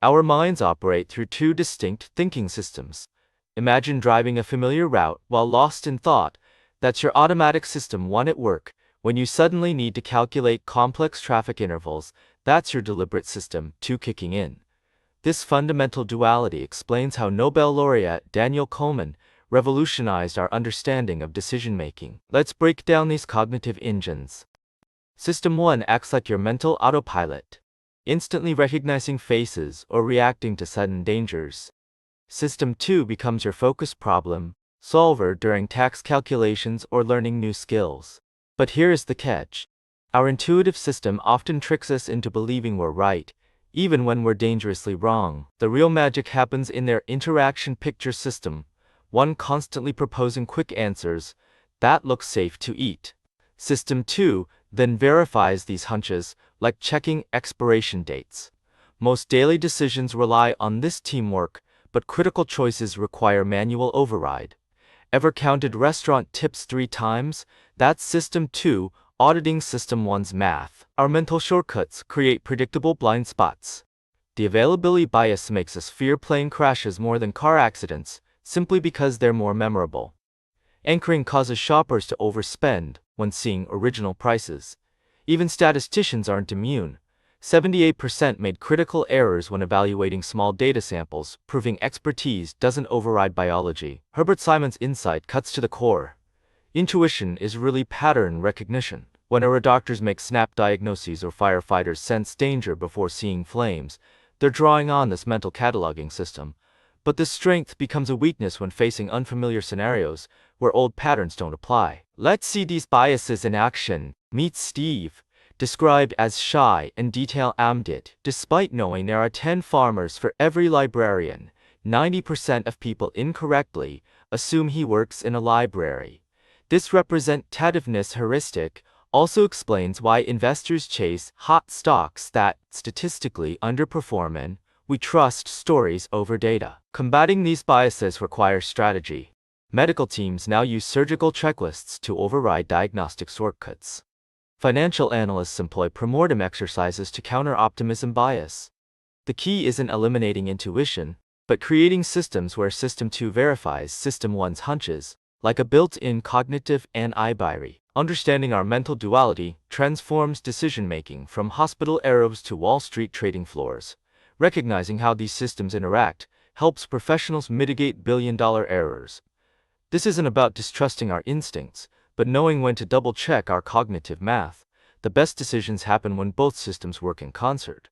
Our minds operate through two distinct thinking systems. Imagine driving a familiar route while lost in thought. That's your automatic system 1 at work. When you suddenly need to calculate complex traffic intervals, that's your deliberate system 2 kicking in. This fundamental duality explains how Nobel laureate Daniel Goleman revolutionized our understanding of decision-making. Let's break down these cognitive engines. System 1 acts like your mental autopilot, instantly recognizing faces or reacting to sudden dangers. System 2 becomes your focus problem solver during tax calculations or learning new skills. But here is the catch. Our intuitive system often tricks us into believing we're right, even when we're dangerously wrong. The real magic happens in their interaction picture system, one constantly proposing quick answers that look safe to eat. System 2 then verifies these hunches, like checking expiration dates. Most daily decisions rely on this teamwork, but critical choices require manual override. Ever counted restaurant tips 3 times? That's System 2 auditing System 1's math. Our mental shortcuts create predictable blind spots. The availability bias makes us fear plane crashes more than car accidents, simply because they're more memorable. Anchoring causes shoppers to overspend when seeing original prices. Even statisticians aren't immune. 78% made critical errors when evaluating small data samples, proving expertise doesn't override biology. Herbert Simon's insight cuts to the core. Intuition is really pattern recognition. Whenever doctors make snap diagnoses or firefighters sense danger before seeing flames, they're drawing on this mental cataloging system. But this strength becomes a weakness when facing unfamiliar scenarios where old patterns don't apply. Let's see these biases in action. Meet Steve, described as shy and detail-oriented. Despite knowing there are 10 farmers for every librarian, 90% of people incorrectly assume he works in a library. This representativeness heuristic also explains why investors chase hot stocks that statistically underperform and we trust stories over data. Combating these biases requires strategy. Medical teams now use surgical checklists to override diagnostic shortcuts. Financial analysts employ premortem exercises to counter optimism bias. The key isn't eliminating intuition, but creating systems where System 2 verifies System 1's hunches, like a built-in cognitive antibody. Understanding our mental duality transforms decision-making from hospital errors to Wall Street trading floors. Recognizing how these systems interact helps professionals mitigate billion-dollar errors. This isn't about distrusting our instincts, but knowing when to double-check our cognitive math. The best decisions happen when both systems work in concert.